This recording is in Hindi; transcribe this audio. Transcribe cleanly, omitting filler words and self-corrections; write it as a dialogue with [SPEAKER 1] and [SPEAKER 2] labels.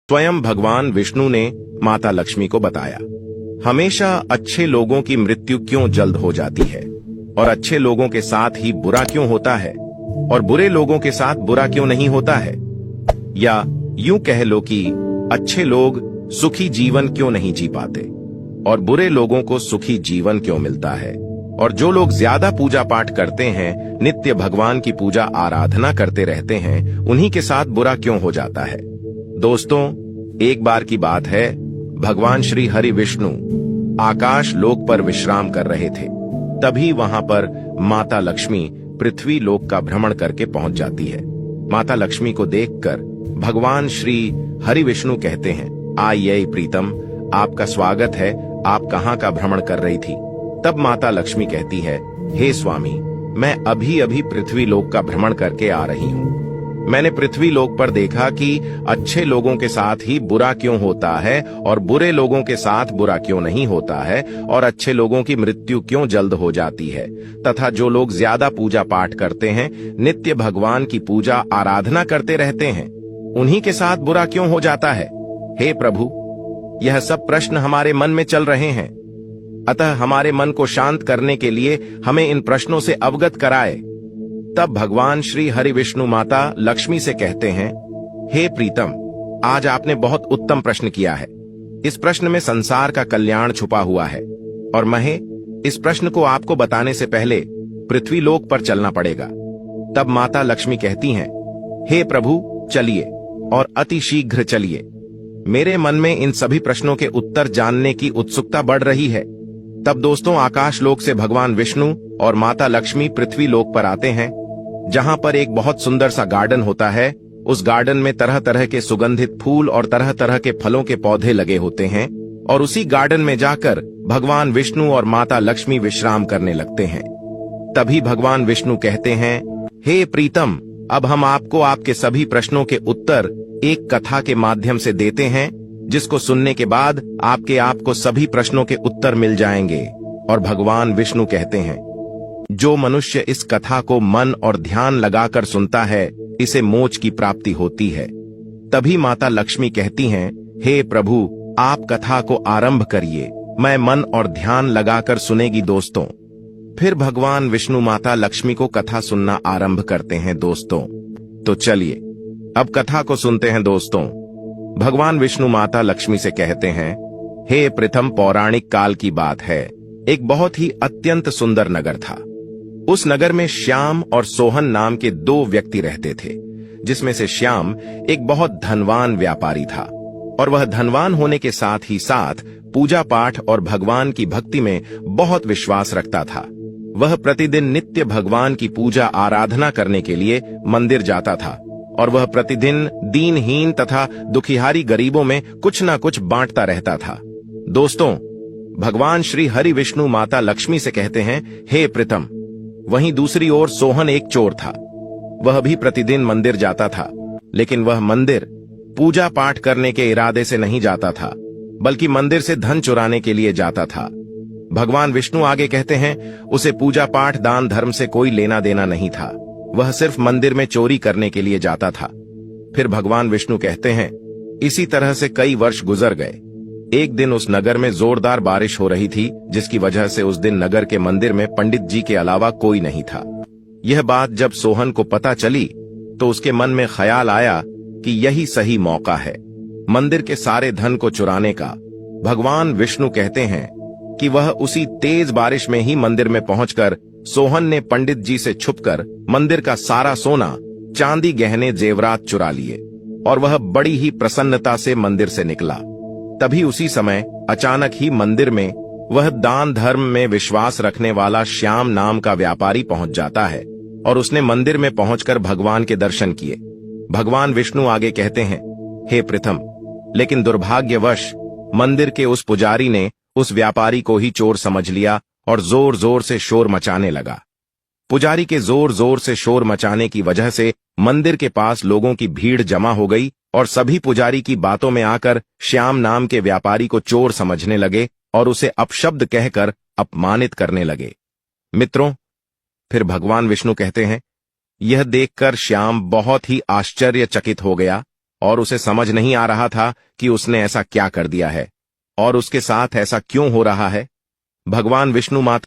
[SPEAKER 1] स्वयं भगवान विष्णु ने माता लक्ष्मी को बताया, हमेशा अच्छे लोगों की मृत्यु क्यों जल्द हो जाती है और अच्छे लोगों के साथ ही बुरा क्यों होता है और बुरे लोगों के साथ बुरा क्यों नहीं होता है, या यूं कह लो कि अच्छे लोग सुखी जीवन क्यों नहीं जी पाते और बुरे लोगों को सुखी जीवन क्यों मिलता है, और जो लोग ज्यादा पूजा पाठ करते हैं, नित्य भगवान की पूजा आराधना करते रहते हैं, उन्हीं के साथ बुरा क्यों हो जाता है। दोस्तों, एक बार की बात है, भगवान श्री हरि विष्णु आकाश लोक पर विश्राम कर रहे थे। तभी वहां पर माता लक्ष्मी पृथ्वी लोक का भ्रमण करके पहुंच जाती है। माता लक्ष्मी को देखकर भगवान श्री हरि विष्णु कहते हैं, आइए प्रीतम, आपका स्वागत है, आप कहां का भ्रमण कर रही थी। तब माता लक्ष्मी कहती है, हे स्वामी, मैं अभी अभी पृथ्वी लोक का भ्रमण करके आ रही हूं। मैंने पृथ्वी लोक पर देखा कि अच्छे लोगों के साथ ही बुरा क्यों होता है और बुरे लोगों के साथ बुरा क्यों नहीं होता है, और अच्छे लोगों की मृत्यु क्यों जल्द हो जाती है, तथा जो लोग ज्यादा पूजा पाठ करते हैं, नित्य भगवान की पूजा आराधना करते रहते हैं, उन्हीं के साथ बुरा क्यों हो जाता है। हे प्रभु, यह सब प्रश्न हमारे मन में चल रहे हैं, अतः हमारे मन को शांत करने के लिए हमें इन प्रश्नों से अवगत कराए। तब भगवान श्री हरि विष्णु माता लक्ष्मी से कहते हैं, हे प्रीतम, आज आपने बहुत उत्तम प्रश्न किया है। इस प्रश्न में संसार का कल्याण छुपा हुआ है, और महे इस प्रश्न को आपको बताने से पहले पृथ्वी लोक पर चलना पड़ेगा। तब माता लक्ष्मी कहती हैं, हे प्रभु, चलिए और अति शीघ्र चलिए। मेरे मन में इन सभी प्रश्नों के उत्तर जानने की उत्सुकता बढ़ रही है। तब दोस्तों, आकाश लोक से भगवान विष्णु और माता लक्ष्मी पृथ्वी लोक पर आते हैं, जहां पर एक बहुत सुंदर सा गार्डन होता है। उस गार्डन में तरह तरह के सुगंधित फूल और तरह तरह के फलों के पौधे लगे होते हैं, और उसी गार्डन में जाकर भगवान विष्णु और माता लक्ष्मी विश्राम करने लगते हैं। तभी भगवान विष्णु कहते हैं, हे प्रीतम, अब हम आपको आपके सभी प्रश्नों के उत्तर एक कथा के माध्यम से देते हैं, जिसको सुनने के बाद आपके आपको सभी प्रश्नों के उत्तर मिल जाएंगे। और भगवान विष्णु कहते हैं, जो मनुष्य इस कथा को मन और ध्यान लगाकर सुनता है, इसे मोक्ष की प्राप्ति होती है। तभी माता लक्ष्मी कहती हैं, हे प्रभु, आप कथा को आरंभ करिए, मैं मन और ध्यान लगाकर सुनेगी दोस्तों। फिर भगवान विष्णु माता लक्ष्मी को कथा सुनना आरंभ करते हैं दोस्तों। तो चलिए अब कथा को सुनते हैं दोस्तों। भगवान विष्णु माता लक्ष्मी से कहते हैं, हे प्रथम, पौराणिक काल की बात है। एक बहुत ही अत्यंत सुंदर नगर था। उस नगर में श्याम और सोहन नाम के दो व्यक्ति रहते थे, जिसमें से श्याम एक बहुत धनवान व्यापारी था, और वह धनवान होने के साथ ही साथ पूजा पाठ और भगवान की भक्ति में बहुत विश्वास रखता था। वह प्रतिदिन नित्य भगवान की पूजा आराधना करने के लिए मंदिर जाता था, और वह प्रतिदिन दीनहीन तथा दुखिहारी गरीबों में कुछ न कुछ बांटता रहता था। दोस्तों, भगवान श्री हरि विष्णु माता लक्ष्मी से कहते हैं, हे प्रीतम, वहीं दूसरी ओर सोहन एक चोर था। वह भी प्रतिदिन मंदिर जाता था, लेकिन वह मंदिर पूजा पाठ करने के इरादे से नहीं जाता था, बल्कि मंदिर से धन चुराने के लिए जाता था। भगवान विष्णु आगे कहते हैं, उसे पूजा पाठ दान धर्म से कोई लेना देना नहीं था, वह सिर्फ मंदिर में चोरी करने के लिए जाता था। फिर भगवान विष्णु कहते हैं, इसी तरह से कई वर्ष गुजर गए। एक दिन उस नगर में जोरदार बारिश हो रही थी, जिसकी वजह से उस दिन नगर के मंदिर में पंडित जी के अलावा कोई नहीं था। यह बात जब सोहन को पता चली, तो उसके मन में ख्याल आया कि यही सही मौका है मंदिर के सारे धन को चुराने का। भगवान विष्णु कहते हैं कि वह उसी तेज बारिश में ही मंदिर में पहुंचकर सोहन ने पंडित जी से छुपकर मंदिर का सारा सोना, चांदी, गहने, जेवरात चुरा लिए, और वह बड़ी ही प्रसन्नता से मंदिर से निकला। तभी उसी समय अचानक ही मंदिर में वह दान धर्म में विश्वास रखने वाला श्याम नाम का व्यापारी पहुंच जाता है, और उसने मंदिर में पहुंचकर भगवान के दर्शन किए। भगवान विष्णु आगे कहते हैं, हे प्रथम, लेकिन दुर्भाग्यवश मंदिर के उस पुजारी ने उस व्यापारी को ही चोर समझ लिया और जोर जोर से शोर मचाने लगा। पुजारी के जोर जोर से शोर मचाने की वजह से मंदिर के पास लोगों की भीड़ जमा हो गई, और सभी पुजारी की बातों में आकर श्याम नाम के व्यापारी को चोर समझने लगे और उसे अपशब्द कहकर अपमानित करने लगे। मित्रों, फिर भगवान विष्णु कहते हैं, यह देखकर श्याम बहुत ही आश्चर्यचकित हो गया और उसे समझ नहीं आ रहा था कि उसने ऐसा क्या कर दिया है और उसके साथ ऐसा क्यों हो रहा है। भगवान विष्णु माता